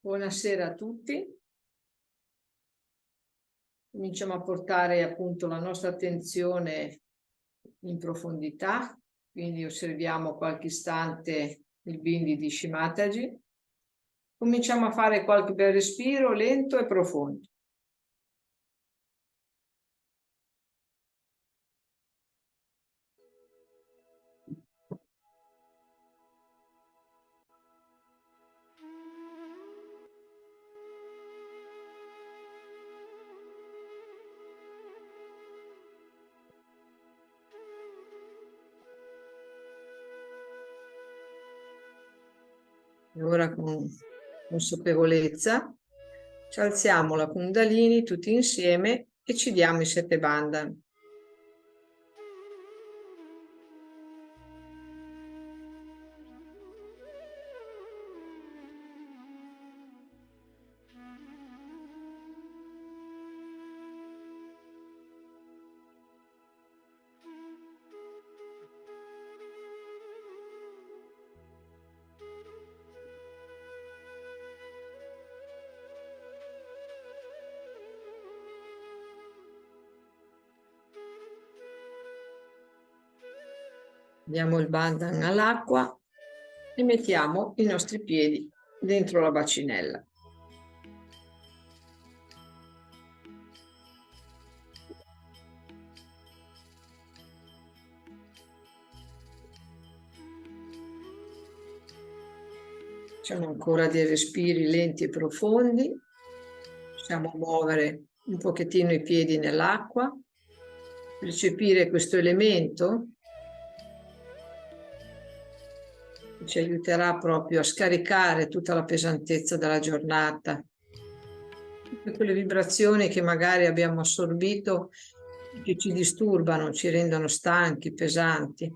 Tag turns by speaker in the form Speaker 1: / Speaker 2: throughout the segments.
Speaker 1: Buonasera a tutti. Cominciamo a portare appunto la nostra attenzione in profondità, quindi osserviamo qualche istante il bindi di Shimataji. Cominciamo a fare qualche bel respiro lento e profondo. E ora con consapevolezza ci alziamo la Kundalini tutti insieme e ci diamo i 7 bandhan. Diamo il bandhan all'acqua e mettiamo i nostri piedi dentro la bacinella. Facciamo ancora dei respiri lenti e profondi. Possiamo muovere un pochettino i piedi nell'acqua, percepire questo elemento che ci aiuterà proprio a scaricare tutta la pesantezza della giornata, tutte quelle vibrazioni che magari abbiamo assorbito, che ci disturbano, ci rendono stanchi, pesanti.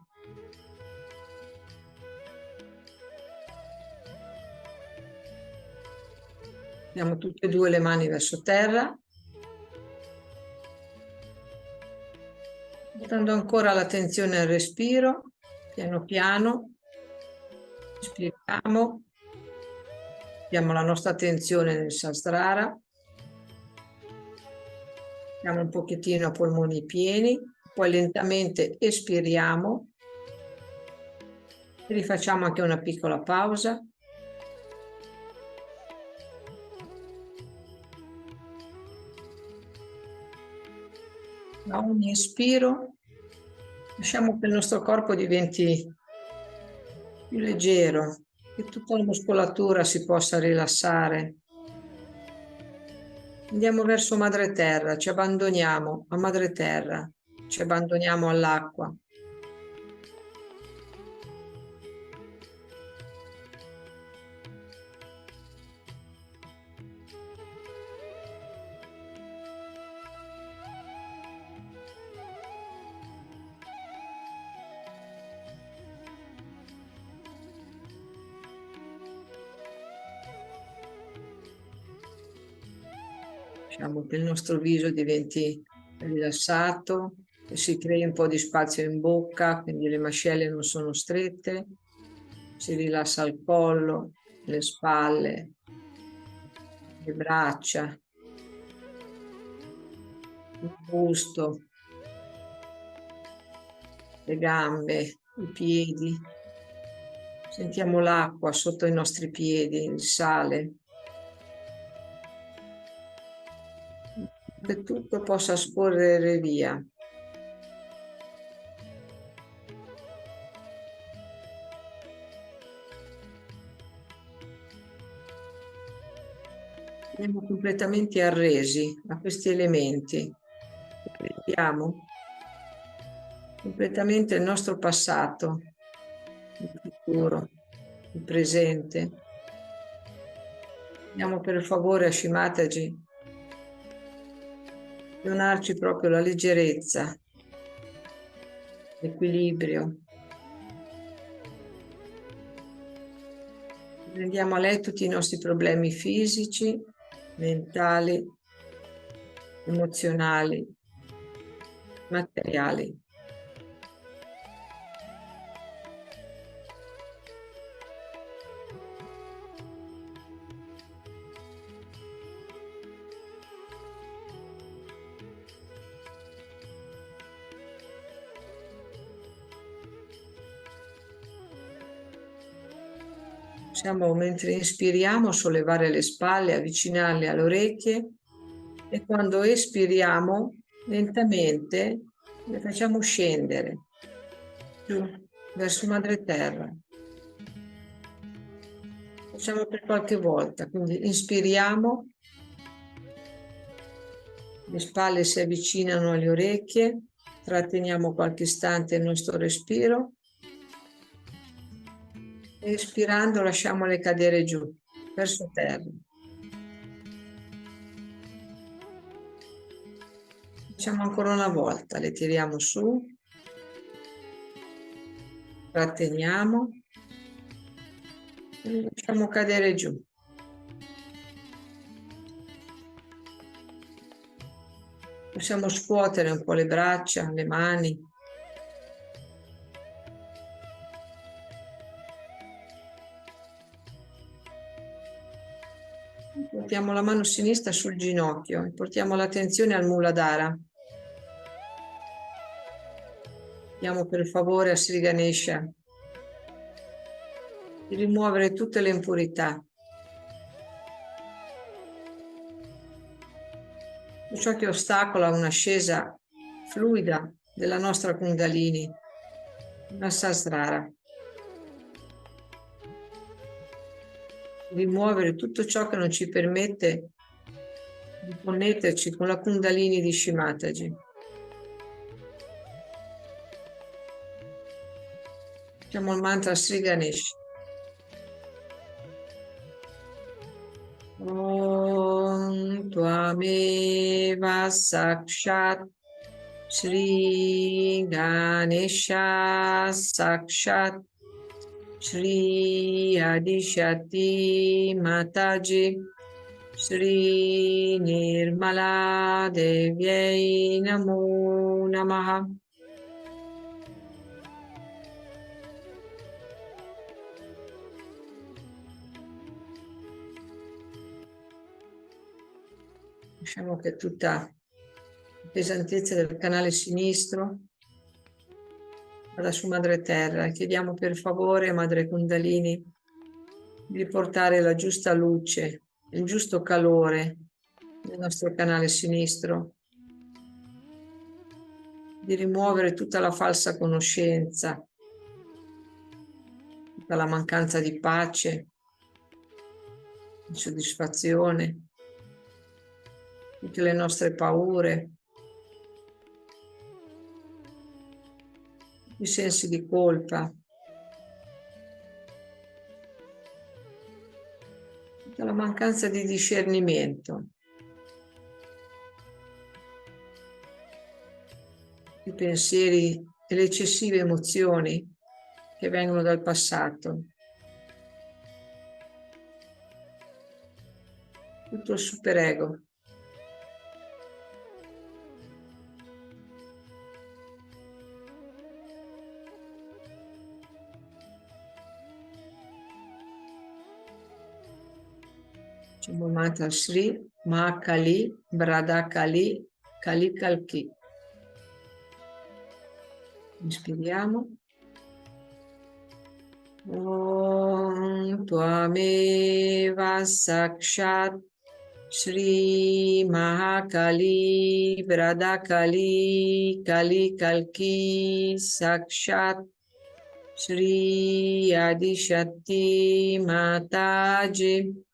Speaker 1: Mettiamo tutte e due le mani verso terra, portando ancora l'attenzione al respiro, piano piano, ispiriamo, diamo la nostra attenzione nel Sahasrara, diamo un pochettino a polmoni pieni, poi lentamente espiriamo, e rifacciamo anche una piccola pausa. Da ogni espiro lasciamo che il nostro corpo diventi più leggero, che tutta la muscolatura si possa rilassare. Andiamo verso Madre Terra, ci abbandoniamo a Madre Terra, ci abbandoniamo all'acqua. Lasciamo che il nostro viso diventi rilassato, che si crei un po' di spazio in bocca, quindi le mascelle non sono strette, si rilassa il collo, le spalle, le braccia, il busto, le gambe, i piedi. Sentiamo l'acqua sotto i nostri piedi, il sale. Che tutto possa scorrere via. Siamo completamente arresi a questi elementi. Vediamo completamente il nostro passato, il futuro, il presente. Chiediamo per favore a Shimataji di donarci proprio la leggerezza, l'equilibrio. Prendiamo a lei tutti i nostri problemi fisici, mentali, emozionali, materiali. Possiamo, mentre inspiriamo, sollevare le spalle, avvicinarle alle orecchie e quando espiriamo, lentamente le facciamo scendere giù verso madre terra. Facciamo per qualche volta, quindi inspiriamo, le spalle si avvicinano alle orecchie, tratteniamo qualche istante il nostro respiro. Espirando lasciamole cadere giù, verso terra. Facciamo ancora una volta, le tiriamo su, tratteniamo e le lasciamo cadere giù. Possiamo scuotere un po' le braccia, le mani. Portiamo la mano sinistra sul ginocchio e portiamo l'attenzione al Muladhara. Chiediamo per favore a Sri Ganesha di rimuovere tutte le impurità, ciò che ostacola un'ascesa fluida della nostra Kundalini, una Sahasrara. Rimuovere tutto ciò che non ci permette di connetterci con la Kundalini di Shimataji. Facciamo il mantra Sri Ganesh. Om Tvameva Sakshat Sri Ganesha Sakshat Shri Adishati Mataji Shri Nirmala Devyai Namo Namaha. Lasciamo che tutta la pesantezza del canale sinistro vada su Madre Terra e chiediamo per favore a Madre Kundalini di portare la giusta luce, il giusto calore nel nostro canale sinistro, di rimuovere tutta la falsa conoscenza, tutta la mancanza di pace, di soddisfazione, tutte le nostre paure, i sensi di colpa, tutta la mancanza di discernimento, i pensieri e le eccessive emozioni che vengono dal passato. Tutto il superego. Facciamo il mantra Sri Mahakali Bradakali Kali Kalki. Inspiriamo. Om Tvameva Sakshat Shri Mahakali Bradakali Kali Kalki Sakshat Shri Adishati Mataji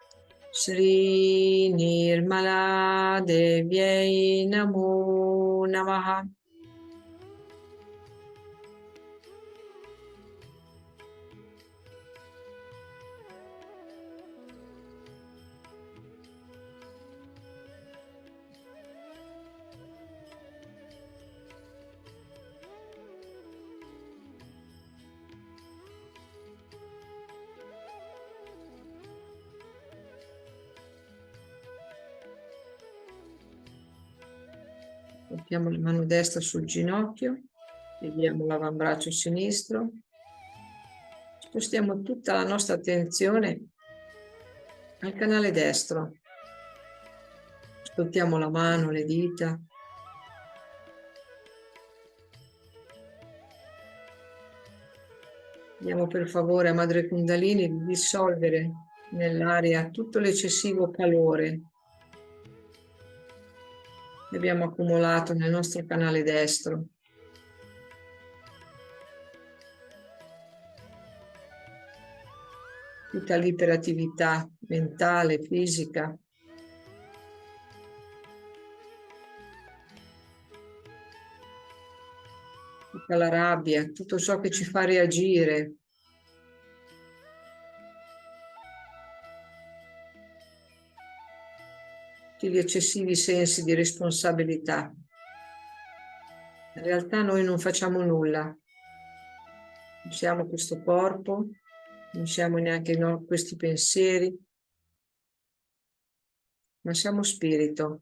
Speaker 1: Shri Nirmala Devyai Namo Namaha. Portiamo la mano destra sul ginocchio, pieghiamo l'avambraccio sinistro, spostiamo tutta la nostra attenzione al canale destro. Ascoltiamo la mano, le dita. Diamo per favore a Madre Kundalini di dissolvere nell'aria tutto l'eccessivo calore che abbiamo accumulato nel nostro canale destro. Tutta l'iperattività mentale, fisica. Tutta la rabbia, tutto ciò che ci fa reagire. Tutti gli eccessivi sensi di responsabilità. In realtà noi non facciamo nulla. Non siamo questo corpo, non siamo neanche questi pensieri, ma siamo spirito.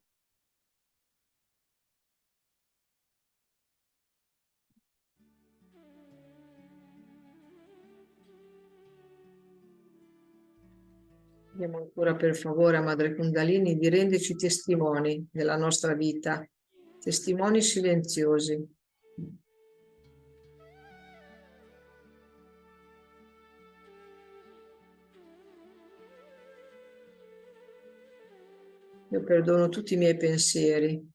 Speaker 1: Chiediamo ancora per favore a Madre Kundalini di renderci testimoni della nostra vita, testimoni silenziosi. Io perdono tutti i miei pensieri.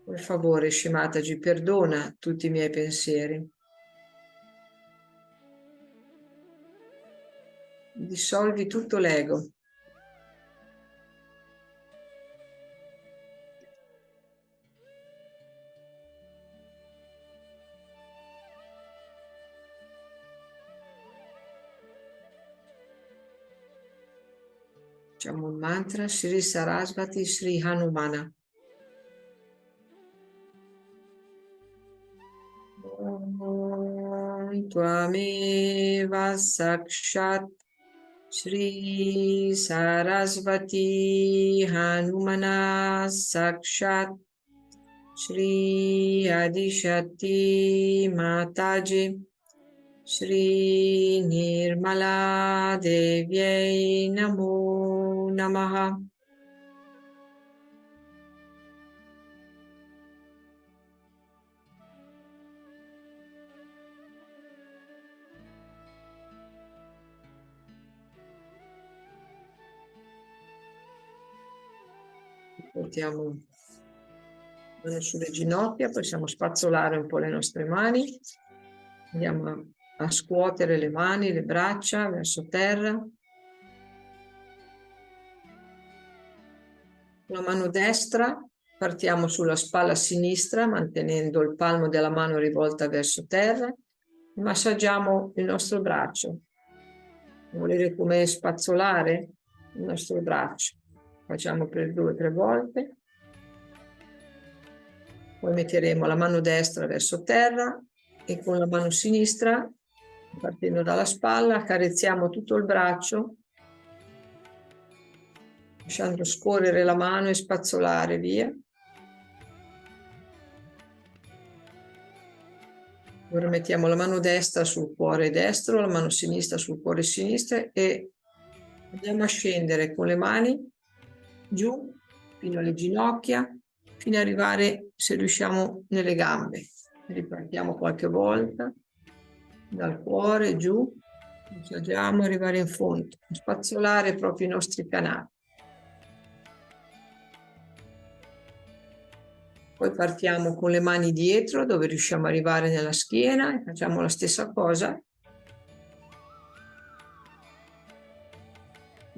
Speaker 1: Per favore, Shimataji, perdona tutti i miei pensieri. Dissolvi tutto l'ego. Facciamo un mantra, Sri Sarasvati Sri Hanumana. Tvameva sakshat Sri Sarasvati Hanumana sakshat Sri Adishati Mataji Sri Nirmala Devyai Namo Namaha. Portiamo le mani sulle ginocchia, possiamo spazzolare un po' le nostre mani. Andiamo a scuotere le mani, le braccia verso terra. Con la mano destra partiamo sulla spalla sinistra, mantenendo il palmo della mano rivolta verso terra. Massaggiamo il nostro braccio. Volete come spazzolare il nostro braccio? Facciamo per 2 o 3 volte. Poi metteremo la mano destra verso terra e con la mano sinistra, partendo dalla spalla, accarezziamo tutto il braccio, lasciando scorrere la mano e spazzolare via. Ora mettiamo la mano destra sul cuore destro, la mano sinistra sul cuore sinistro e andiamo a scendere con le mani giù fino alle ginocchia, fino ad arrivare, se riusciamo, nelle gambe. Ripartiamo qualche volta dal cuore giù, assaggiamo arrivare in fondo, spazzolare proprio i nostri canali. Poi partiamo con le mani dietro, dove riusciamo ad arrivare nella schiena, e facciamo la stessa cosa.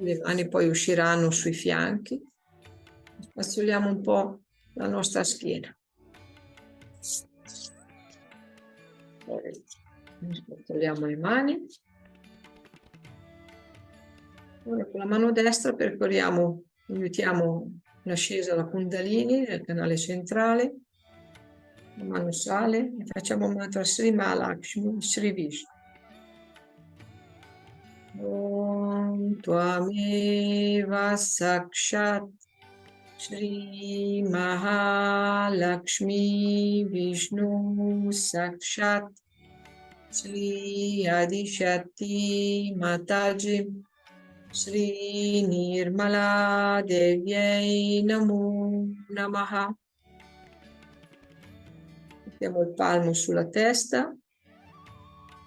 Speaker 1: Le mani poi usciranno sui fianchi. Spazzoliamo un po' la nostra schiena. Poi spazzoliamo le mani. Ora con la mano destra percorriamo, aiutiamo l'ascesa alla Kundalini nel canale centrale. La mano sale e facciamo un mantra Sri Mahalakshmi Sri Vishnu. Om Tvameva Sakshat Sri Mahalakshmi Vishnu Sakshat Sri Adishati Mataji Sri Nirmala Devyai Namo Namaha. Mettiamo il palmo sulla testa,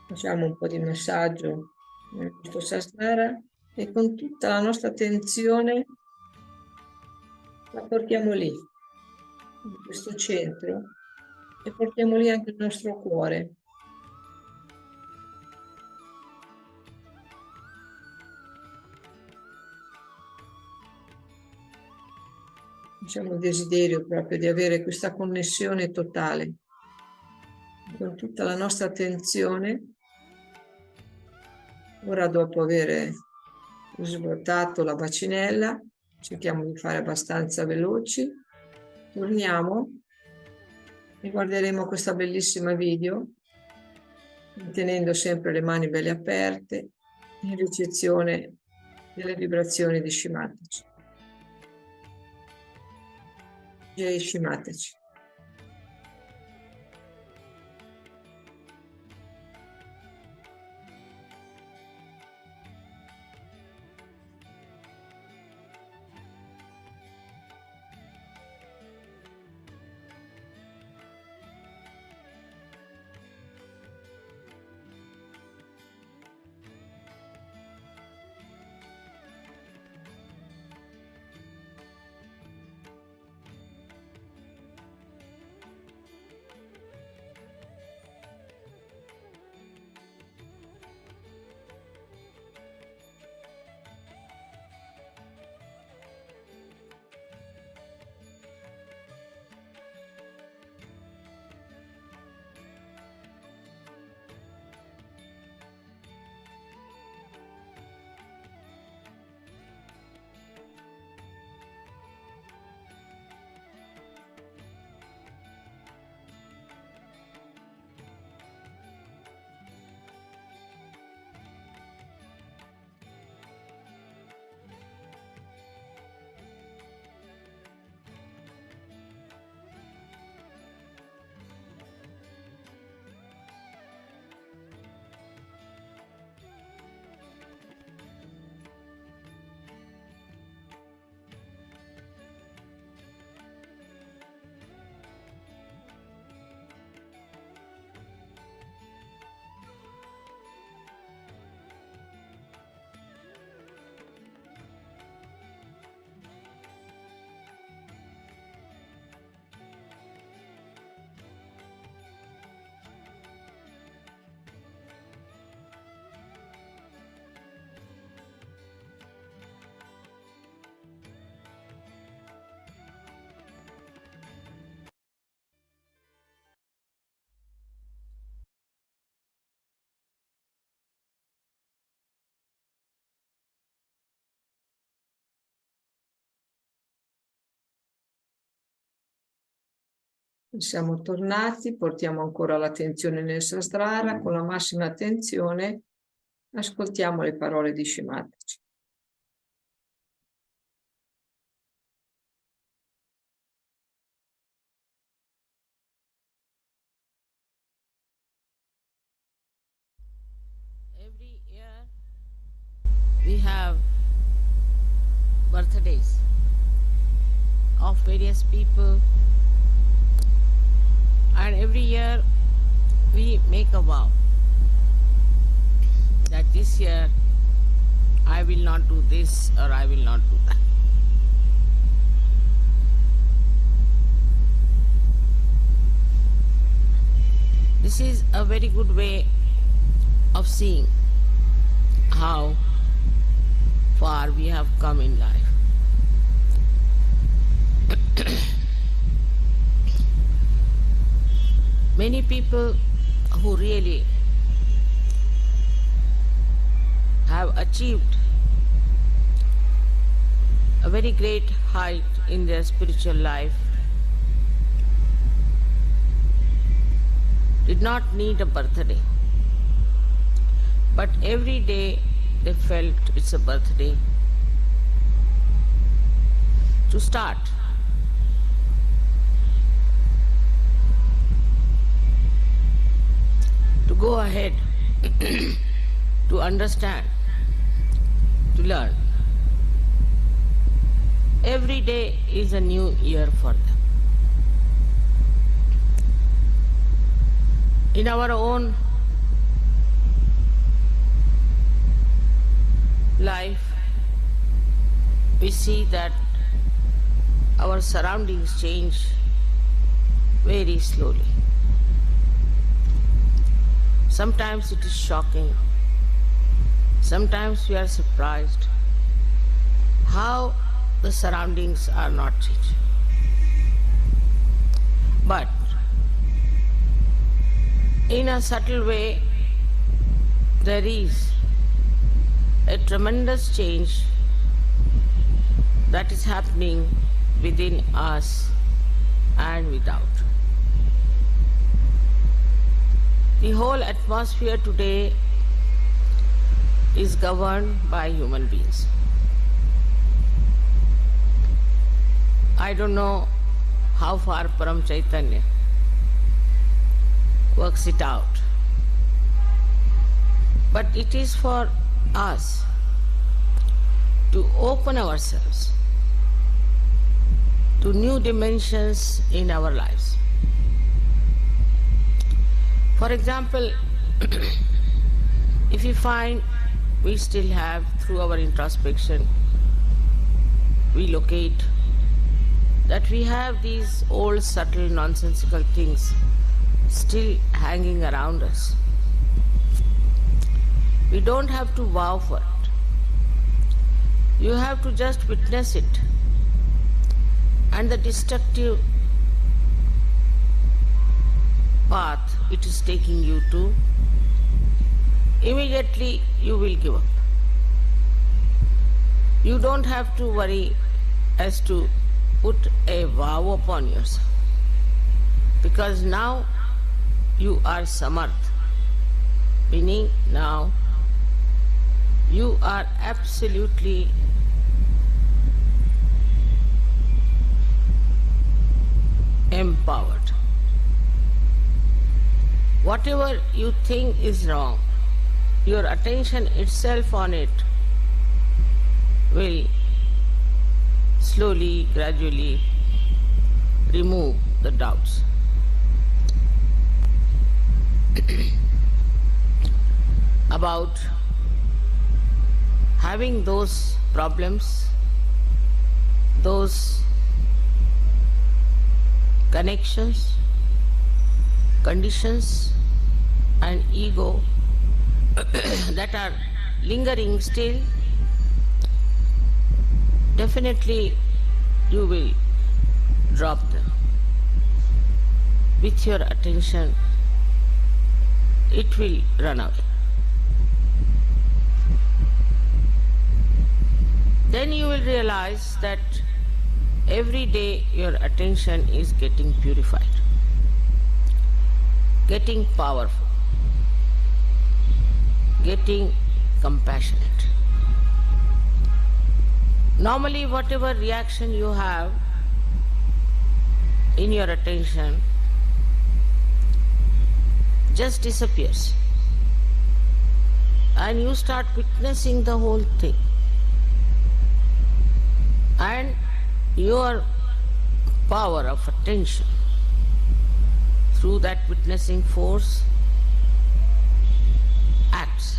Speaker 1: facciamo un po' di massaggio nel nostro sasrara e con tutta la nostra attenzione la portiamo lì, in questo centro, e portiamo lì anche il nostro cuore. Diciamo il desiderio proprio di avere questa connessione totale con tutta la nostra attenzione. Ora, dopo aver svuotato la bacinella, cerchiamo di fare abbastanza veloci, torniamo e guarderemo questa bellissima video, tenendo sempre le mani belle aperte, in ricezione delle vibrazioni di Shimataci. Jai Shimataci. Siamo tornati, portiamo ancora l'attenzione nel sasrara, con la massima attenzione ascoltiamo le parole di Shimataci.
Speaker 2: Every year we have birthdays of various people, and every year we make a vow that this year I will not do this or I will not do that. This is a very good way of seeing how far we have come in life. Many people who really have achieved a very great height in their spiritual life did not need a birthday, but every day they felt it's a birthday to start. To go ahead, to understand, to learn. Every day is a new year for them. In our own life, we see that our surroundings change very slowly. Sometimes it is shocking. Sometimes we are surprised how the surroundings are not changing. But in a subtle way, there is a tremendous change that is happening within us and without. The whole atmosphere today is governed by human beings. I don't know how far Param Chaitanya works it out, but it is for us to open ourselves to new dimensions in our lives. For example, if we find we still have, through our introspection, we locate that we have these old subtle nonsensical things still hanging around us. We don't have to vow for it. You have to just witness it. And the destructive path it is taking you to, immediately you will give up. You don't have to worry as to put a vow upon yourself, because now you are samarth, meaning now you are absolutely empowered. Whatever you think is wrong, your attention itself on it will slowly, gradually remove the doubts. About having those problems, those connections, conditions and ego that are lingering still, definitely you will drop them. With your attention, it will run away. Then you will realize that every day your attention is getting purified, getting powerful, getting compassionate. Normally, whatever reaction you have in your attention just disappears, and you start witnessing the whole thing. And your power of attention, through that witnessing force, acts,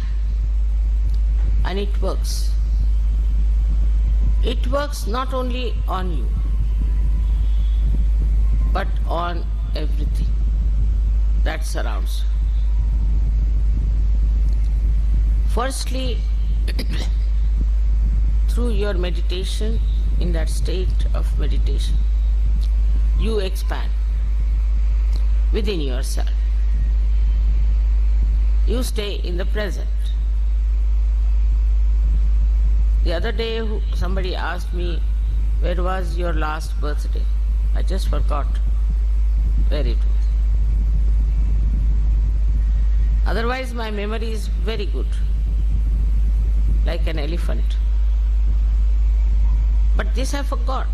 Speaker 2: and it works. It works not only on you, but on everything that surrounds you. Firstly, through your meditation, in that state of meditation, you expand within yourself. You stay in the present. The other day somebody asked me, where was your last birthday? I just forgot where it was. Otherwise my memory is very good, like an elephant. But this I forgot.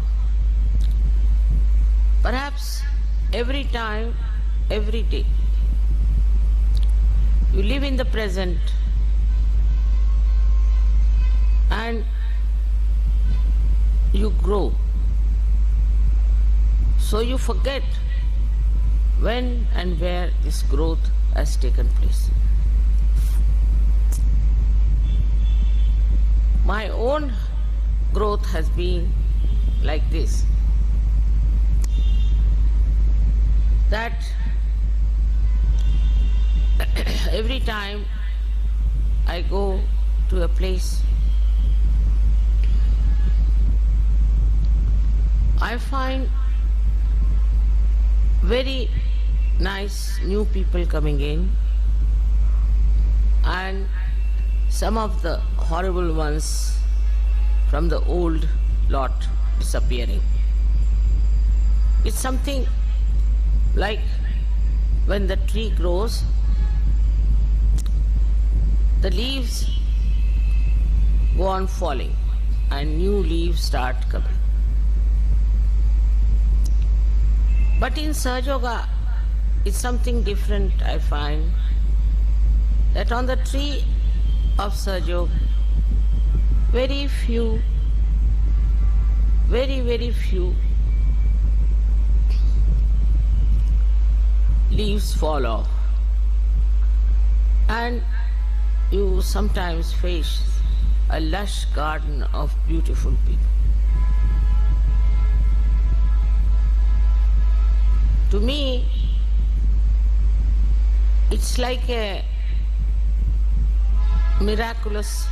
Speaker 2: Perhaps every time, every day, you live in the present and you grow. So you forget when and where this growth has taken place. My own growth has been like this, that every time I go to a place, I find very nice new people coming in, and some of the horrible ones from the old lot disappearing. It's something like when the tree grows, the leaves go on falling and new leaves start coming. But in Sahaja Yoga, it's something different, I find, that on the tree of Sahaja Yoga, very few, very few leaves fall off, and you sometimes face a lush garden of beautiful people. To me, it's like a miraculous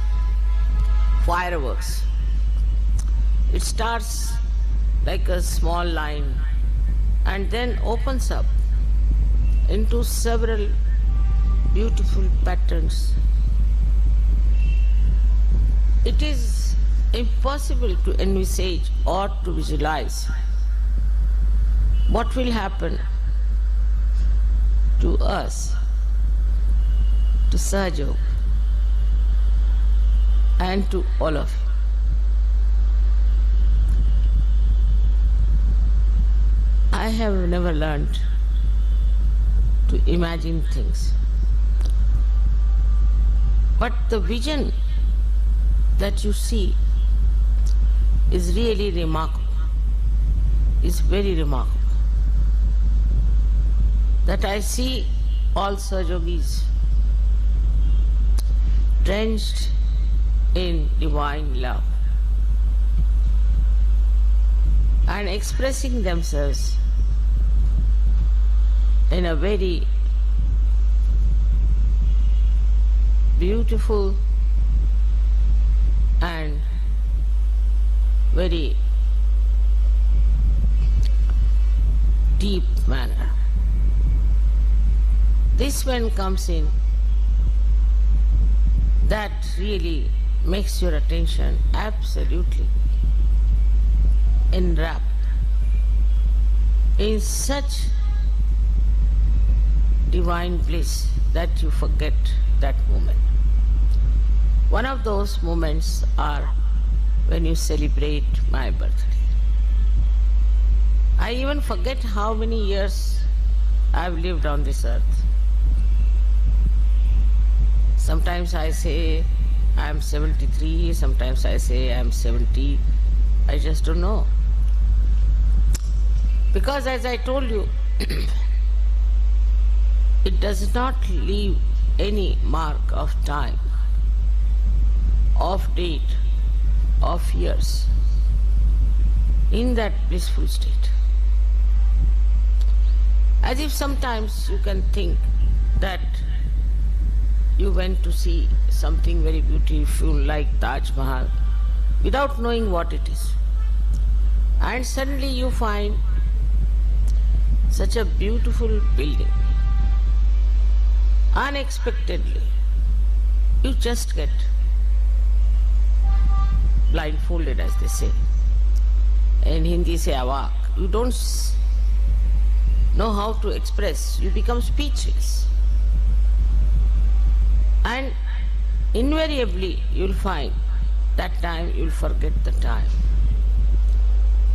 Speaker 2: fireworks. It starts like a small line and then opens up into several beautiful patterns. It is impossible to envisage or to visualize what will happen to us, to Sahaja Yoga, and to all of you. I have never learned to imagine things, but the vision that you see is really remarkable, is very remarkable. That I see all Sahaja Yogis drenched in divine love and expressing themselves in a very beautiful and very deep manner. This one comes in that really makes your attention absolutely enwrapped in such divine bliss that you forget that moment. One of those moments are when you celebrate my birthday. I even forget how many years I've lived on this earth. Sometimes I say I'm 73, sometimes I say I'm 70. I just don't know. Because as I told you, it does not leave any mark of time, of date, of years in that blissful state. As if sometimes you can think that you went to see something very beautiful like Taj Mahal without knowing what it is. And suddenly you find such a beautiful building. Unexpectedly, you just get blindfolded, as they say. In Hindi say awak. You don't know how to express. You become speechless. And invariably you'll find that time you'll forget the time.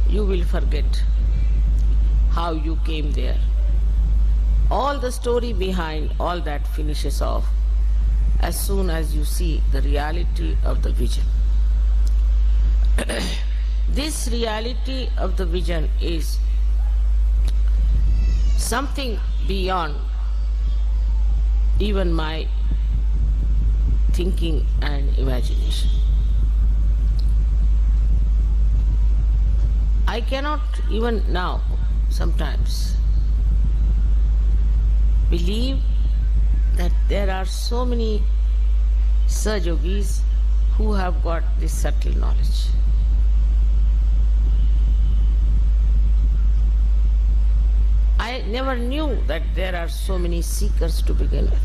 Speaker 2: You will forget how you came there. All the story behind all that finishes off as soon as you see the reality of the vision. This reality of the vision is something beyond even my thinking and imagination. I cannot even now sometimes believe that there are so many SAHAJA yogis who have got this subtle knowledge. I never knew that there are so many seekers to begin with.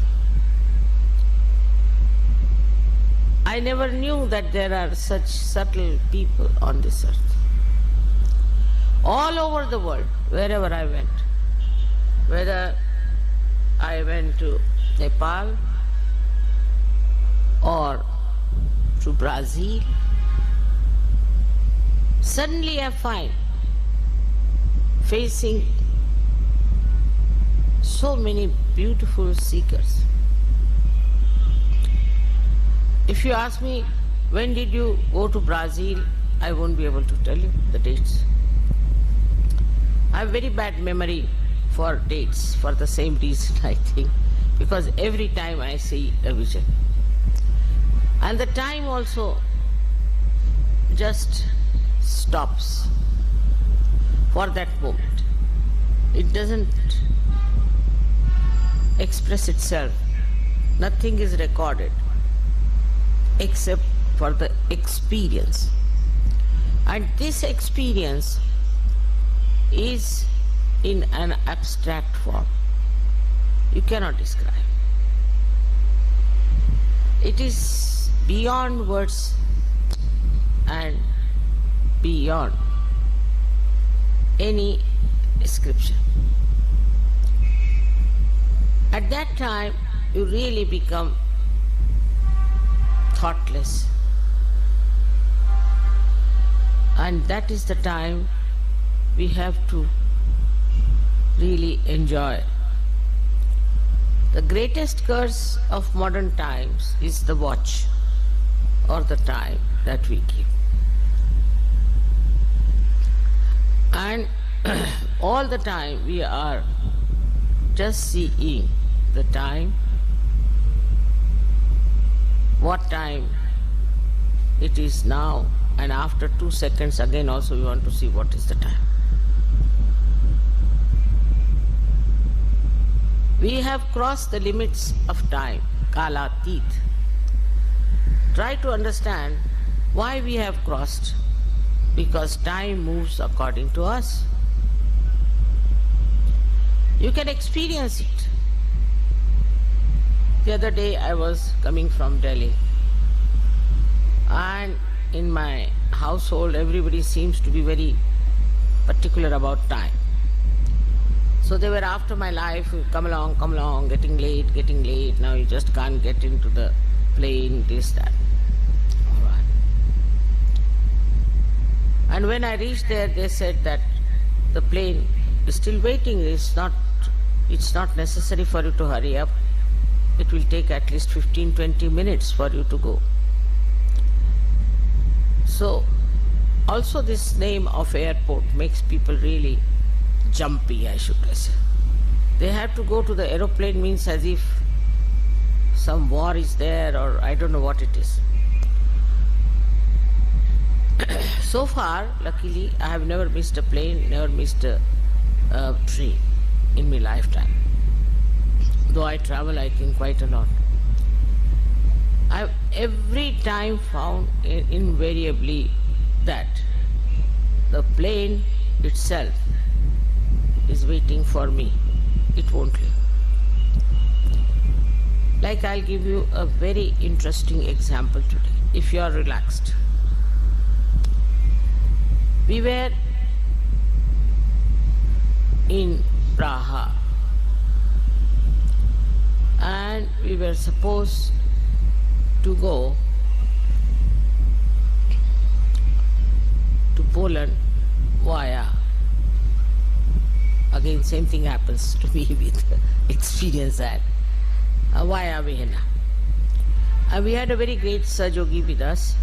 Speaker 2: I never knew that there are such subtle people on this earth. All over the world, wherever I went, whether I went to Nepal or to Brazil, suddenly I find facing so many beautiful seekers. If you ask me, when did you go to Brazil, I won't be able to tell you the dates. I have very bad memory for dates for the same reason, I think, because every time I see a vision. And the time also just stops for that moment. It doesn't express itself. Nothing is recorded except for the experience. And this experience is in an abstract form. You cannot describe. It is beyond words and beyond any description. At that time, you really become thoughtless. And that is the time we have to really enjoy. The greatest curse of modern times is the watch or the time that we give. And all the time we are just seeing the time, what time it is now, and after 2 seconds again also we want to see what is the time. We have crossed the limits of time, kalatit. Try to understand why we have crossed, because time moves according to us. You can experience it. The other day I was coming from Delhi, and in my household everybody seems to be very particular about time. So they were after my life, come along, getting late, now you just can't get into the plane, this, that. All right. And when I reached there, they said that the plane is still waiting, it's not necessary for you to hurry up. It will take at least 15-20 minutes for you to go. So, also this name of airport makes people really jumpy, I should say. They have to go to the aeroplane means as if some war is there or I don't know what it is. So far, luckily, I have never missed a plane, never missed a train in my lifetime. Though I travel, I think, quite a lot. I've every time found invariably that the plane itself is waiting for me. It won't leave. Like, I'll give you a very interesting example today, if you are relaxed. We were in Praha and we were supposed to go to Poland via, again same thing happens to me with experience that, via Vienna. And we had a very great SAHAJA yogi with us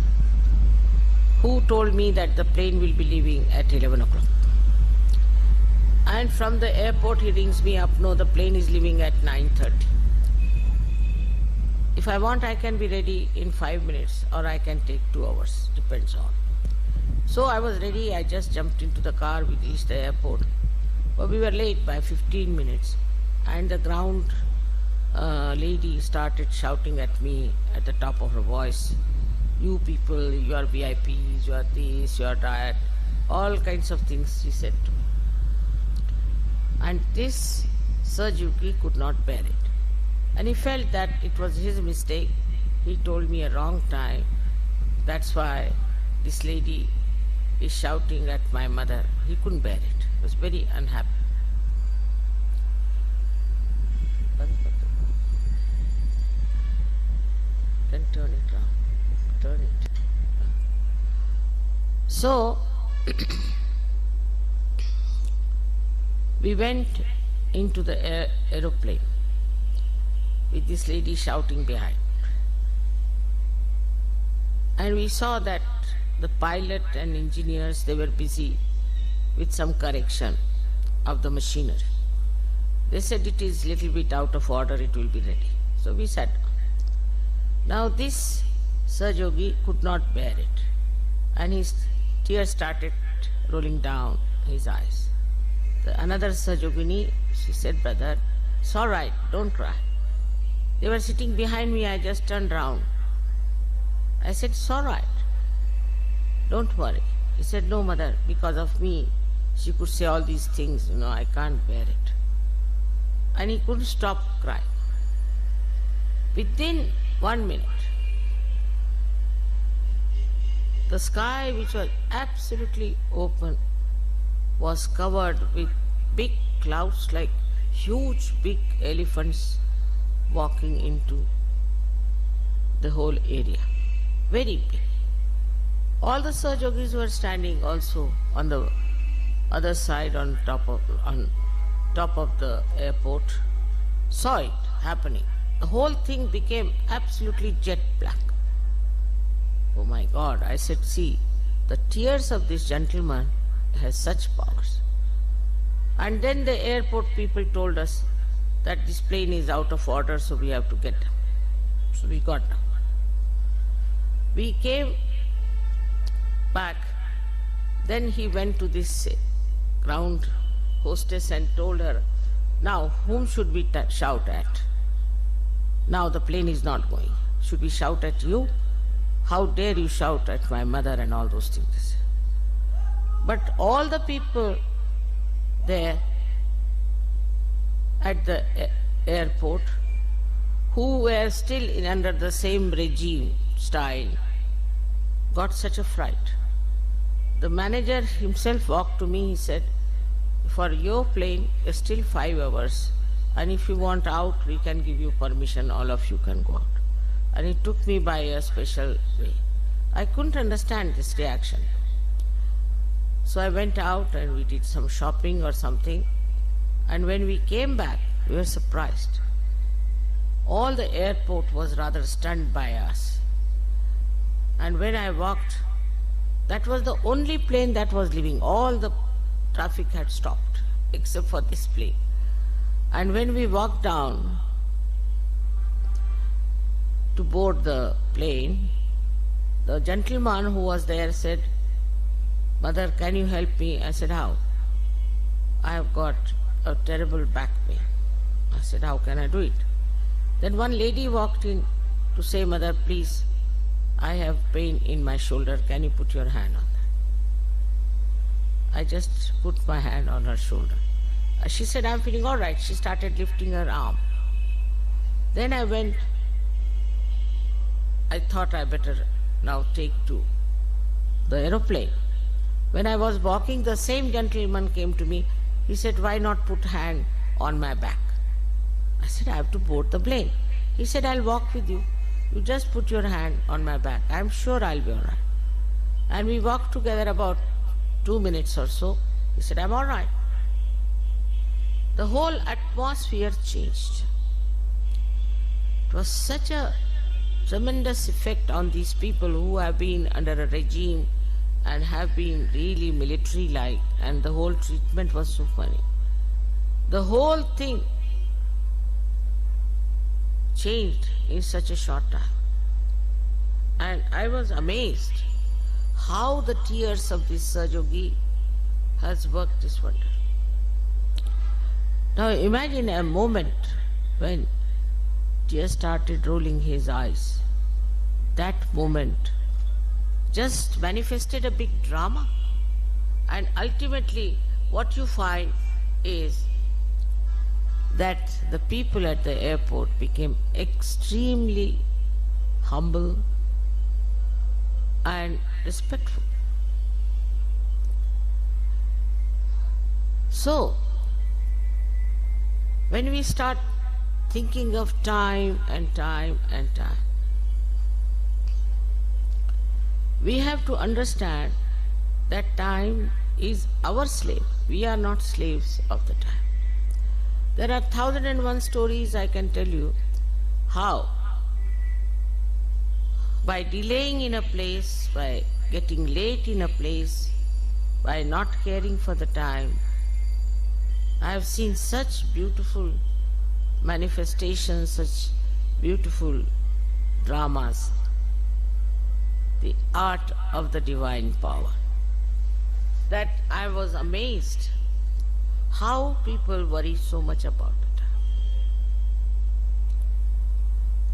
Speaker 2: who told me that the plane will be leaving at 11 o'clock. And from the airport he rings me up, no, the plane is leaving at 9:30. If I want, I can be ready in 5 minutes or I can take 2 hours, depends on. So I was ready, I just jumped into the car, we reached the airport. But we were late by 15 minutes and the ground lady started shouting at me at the top of her voice, "You people, you are VIPs, you are this, you are that," all kinds of things she said to me. And this Sahaja could not bear it. And he felt that it was his mistake. He told me a wrong time. That's why this lady is shouting at my mother. He couldn't bear it. He was very unhappy. Then turn it round. Turn it. So, we went into the aeroplane with this lady shouting behind. And we saw that the pilot and engineers, they were busy with some correction of the machinery. They said it is little bit out of order, it will be ready. So we sat down. Now this Sahaja could not bear it, and his tears started rolling down his eyes. Another Sahaja, she said, "Brother, it's all right, don't cry." They were sitting behind me, I just turned round. I said, "It's all right, don't worry." He said, "No, mother, because of me, she could say all these things, I can't bear it." And he couldn't stop crying. Within 1 minute, the sky, which was absolutely open, was covered with big clouds like huge big elephants walking into the whole area. Very big. All the Sahajogis were standing also on the other side on top of the airport, saw it happening. The whole thing became absolutely jet black. Oh my God, I said, see, the tears of this gentleman has such powers. And then the airport people told us that this plane is out of order, so we have to get down. So we got down. We came back. Then he went to this ground hostess and told her, "Now, whom should we shout at? Now the plane is not going. Should we shout at you? How dare you shout at my mother?" and all those things. But all the people there at the airport who were still under the same regime style got such a fright. The manager himself walked to me, he said, "For your plane is still 5 hours, and if you want out, we can give you permission, all of you can go out." And he took me by a special way. I couldn't understand this reaction. So I went out and we did some shopping or something, and when we came back, we were surprised. All the airport was rather stunned by us. And when I walked, that was the only plane that was leaving. All the traffic had stopped, except for this plane. And when we walked down to board the plane, the gentleman who was there said, "Mother, can you help me?" I said, "How?" "I have got a terrible back pain." I said, "How can I do it?" Then one lady walked in to say, "Mother, please, I have pain in my shoulder. Can you put your hand on that?" I just put my hand on her shoulder. She said, "I'm feeling all right." She started lifting her arm. Then I thought I better now take to the aeroplane. When I was walking, the same gentleman came to me. He said, "Why not put hand on my back?" I said, "I have to board the plane." He said, "I'll walk with you. You just put your hand on my back. I'm sure I'll be all right." And we walked together about 2 minutes or so. He said, "I'm all right." The whole atmosphere changed. It was such a tremendous effect on these people who have been under a regime and have been really military-like, and the whole treatment was so funny. The whole thing changed in such a short time. And I was amazed how the tears of this Sahaja has worked this wonder. Now imagine a moment when tears started rolling his eyes. That moment just manifested a big drama. And ultimately what you find is that the people at the airport became extremely humble and respectful. So, when we start thinking of time and time and time, we have to understand that time is our slave. We are not slaves of the time. There are 1001 stories I can tell you how by delaying in a place, by getting late in a place, by not caring for the time, I have seen such beautiful manifestations, such beautiful dramas, the art of the divine power, that I was amazed how people worry so much about the time.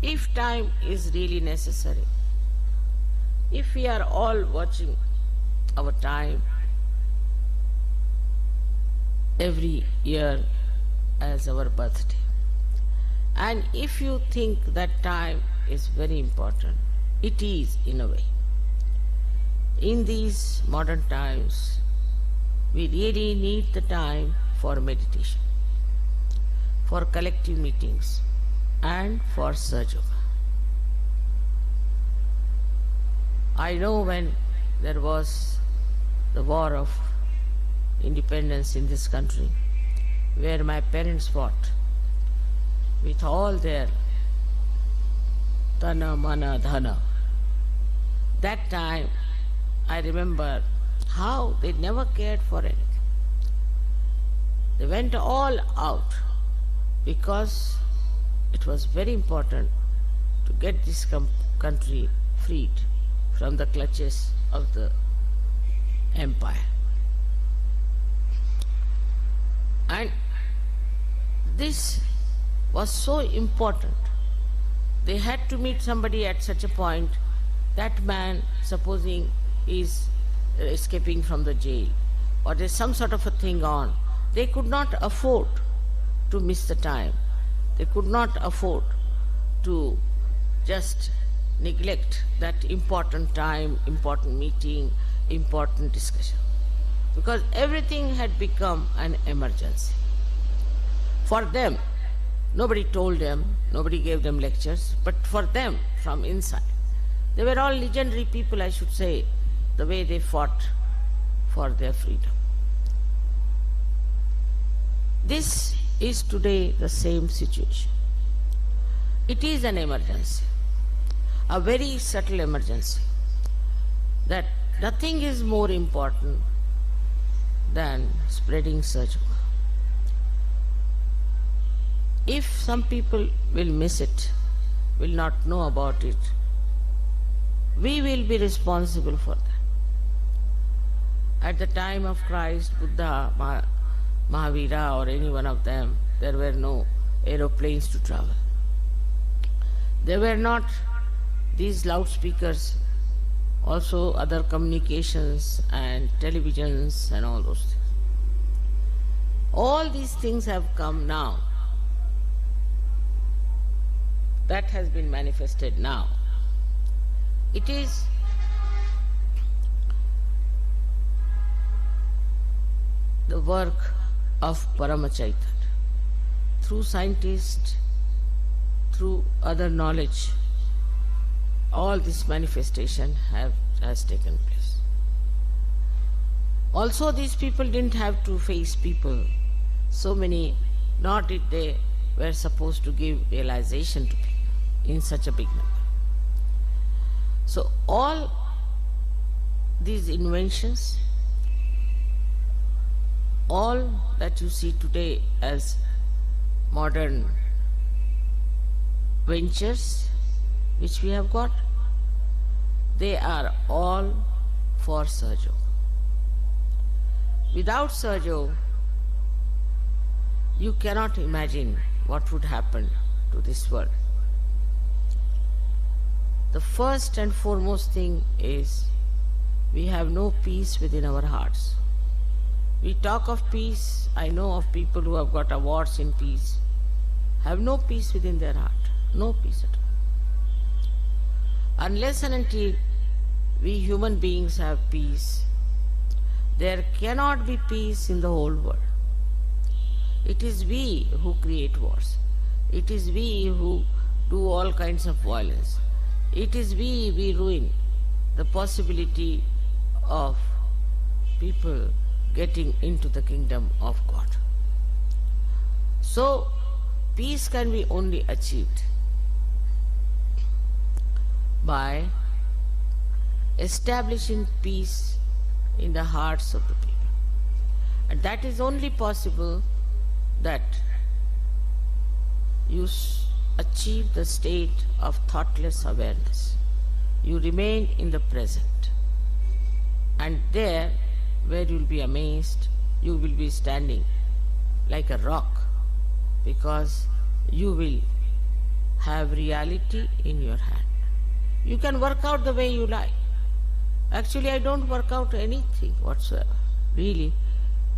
Speaker 2: If time is really necessary, if we are all watching our time every year as our birthday, and if you think that time is very important, it is in a way. In these modern times, we really need the time for meditation, for collective meetings, and for Sahaja Yoga. I know when there was the war of independence in this country, where my parents fought with all their tana, mana, dhana. That time I remember how they never cared for anything. They went all out because it was very important to get this country freed from the clutches of the empire. And this was so important. They had to meet somebody at such a point. That man, supposing is escaping from the jail, or there's some sort of a thing on, they could not afford to miss the time. They could not afford to just neglect that important time, important meeting, important discussion, because everything had become an emergency. For them, nobody told them, nobody gave them lectures, but for them, from inside, they were all legendary people, I should say, the way they fought for their freedom. This is today the same situation. It is an emergency, a very subtle emergency, that nothing is more important than spreading Sahaja Yoga. If some people will miss it, will not know about it, we will be responsible for that. At the time of Christ, Buddha, Mahavira, or any one of them, there were no aeroplanes to travel. There were not these loudspeakers, also other communications and televisions and all those things. All these things have come now. That has been manifested now. It is the work of Paramachaitan. Through scientists, through other knowledge, all this manifestation has taken place. Also, these people didn't have to face people, so many, nor did they were supposed to give realization to people in such a big number. So all these inventions, all that you see today as modern ventures which we have got, they are all for Sahaja Yoga. Without Sahaja Yoga, you cannot imagine what would happen to this world. The first and foremost thing is we have no peace within our hearts. We talk of peace. I know of people who have got awards in peace, have no peace within their heart, no peace at all. Unless and until we human beings have peace, there cannot be peace in the whole world. It is we who create wars. It is we who do all kinds of violence. It is we ruin the possibility of people getting into the kingdom of God. So, peace can be only achieved by establishing peace in the hearts of the people. And that is only possible that you achieve the state of thoughtless awareness. You remain in the present. And there, where you will be amazed, you will be standing like a rock, because you will have reality in your hand. You can work out the way you like. Actually, I don't work out anything whatsoever. Really,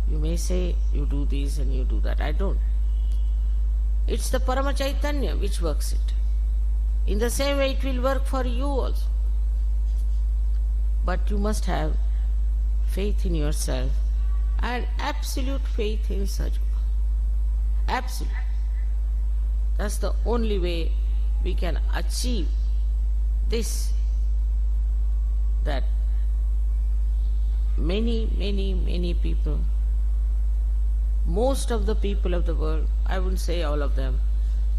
Speaker 2: you may say you do this and you do that. I don't. It's the Parama Chaitanya which works it. In the same way, it will work for you also. But you must have faith in yourself and absolute faith in Sahaja Yoga. Absolute. That's the only way we can achieve this, that many people, most of the people of the world, I wouldn't say all of them,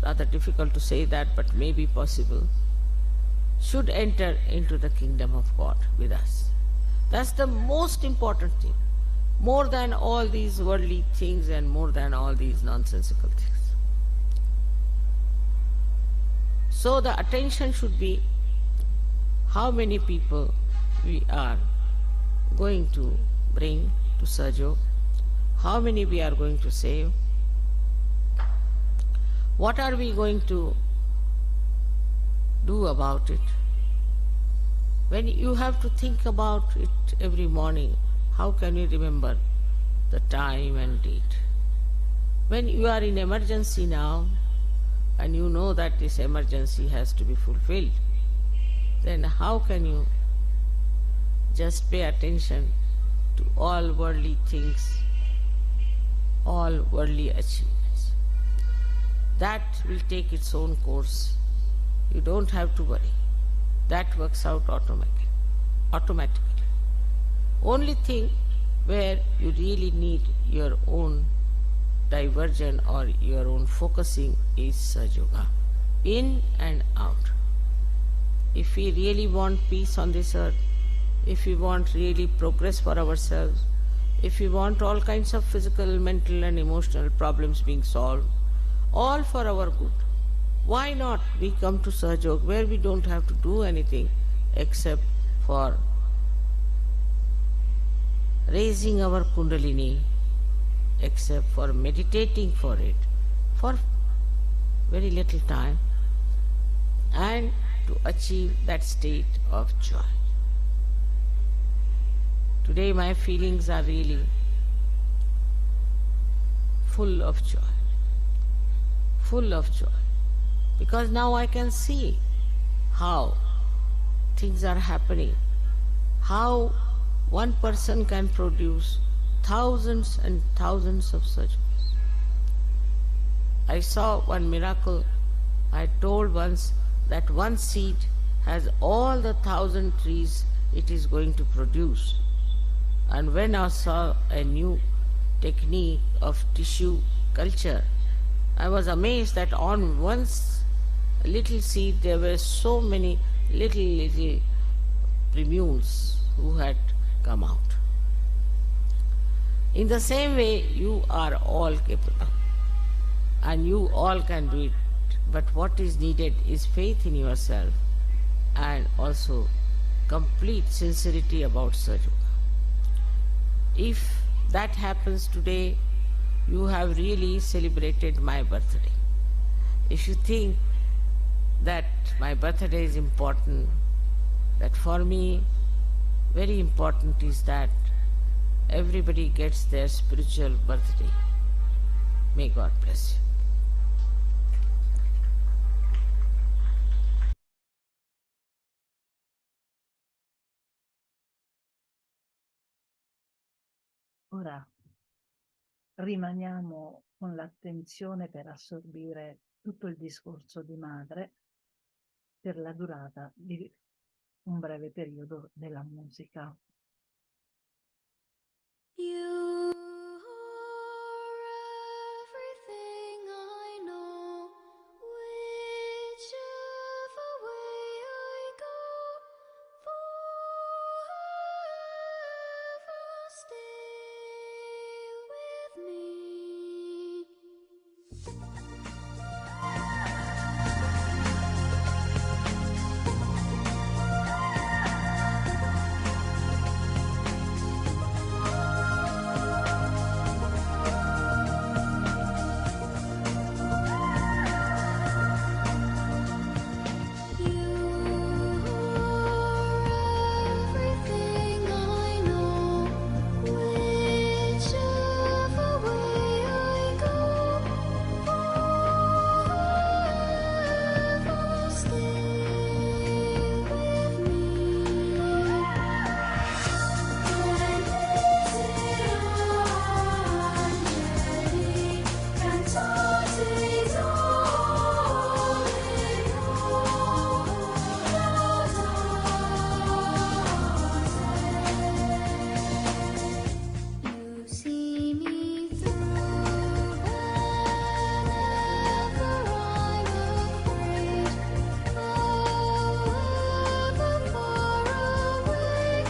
Speaker 2: rather difficult to say that, but maybe possible, should enter into the kingdom of God with us. That's the most important thing, more than all these worldly things and more than all these nonsensical things. So the attention should be how many people we are going to bring to Sahaja Yoga, how many we are going to save, what are we going to do about it. When you have to think about it every morning, how can you remember the time and date? When you are in emergency now, and you know that this emergency has to be fulfilled, then how can you just pay attention to all worldly things, all worldly achievements? That will take its own course. You don't have to worry. That works out automatically. Only thing where you really need your own diversion or your own focusing is Sahaja Yoga, in and out. If we really want peace on this earth, if we want really progress for ourselves, if we want all kinds of physical, mental and emotional problems being solved, all for our good, why not we come to Sahaja Yoga, where we don't have to do anything except for raising our Kundalini, except for meditating for it for very little time, and to achieve that state of joy. Today my feelings are really full of joy, because now I can see how things are happening, how one person can produce thousands and thousands of such. I saw one miracle. I told once that one seed has all the 1,000 trees it is going to produce. And when I saw a new technique of tissue culture, I was amazed that on one little seed there were so many little primmules who had come out. In the same way, you are all capable, and you all can do it But what is needed is faith in yourself and also complete sincerity about Sahaja Yoga. If that happens today, you have really celebrated my birthday. If you think that my birthday is important, that for me very important is that everybody gets their spiritual birthday. May God bless you.
Speaker 3: Ora rimaniamo con l'attenzione per assorbire tutto il discorso di madre per la durata di un breve periodo della musica.
Speaker 4: You are everything I know, whichever way I go, forever stay with me. Everything I know, whichever way I go, forever stay with me. You see me through whenever I'm afraid, however far away,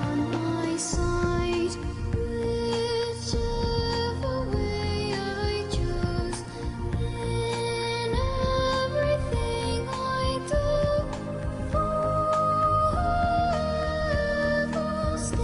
Speaker 4: on my side, whichever way I choose, in everything I do, forever stay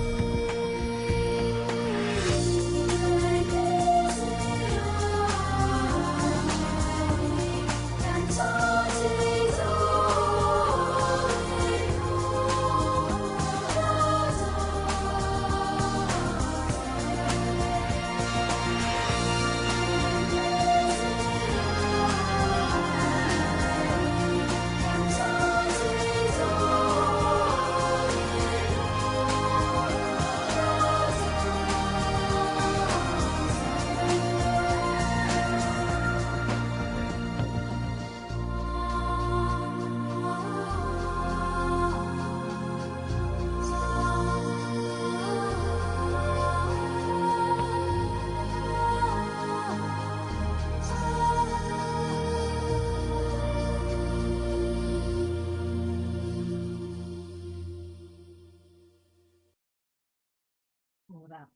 Speaker 3: Ora,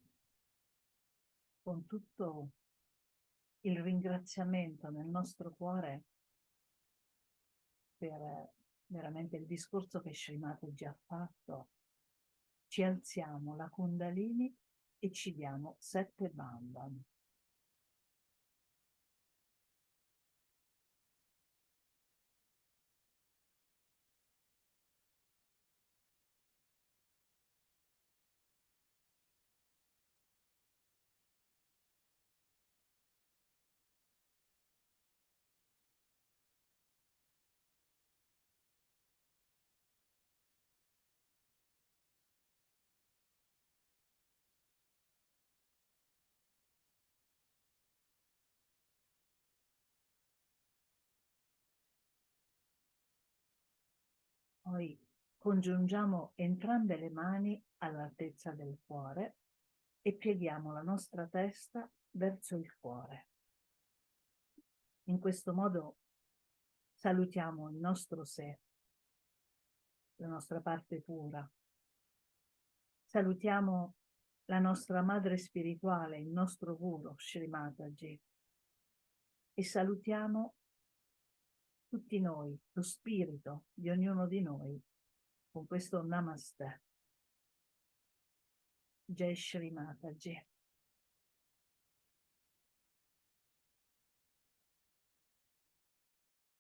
Speaker 3: con tutto il ringraziamento nel nostro cuore per veramente il discorso che Srimati ha fatto, ci alziamo la Kundalini e ci diamo 7 bandhan. Poi congiungiamo entrambe le mani all'altezza del cuore e pieghiamo la nostra testa verso il cuore. In questo modo salutiamo il nostro sé, la nostra parte pura. Salutiamo la nostra madre spirituale, il nostro guru, Shri Mataji. E salutiamo tutti noi, lo spirito di ognuno di noi, con questo Namaste. Jai Shri Mataji.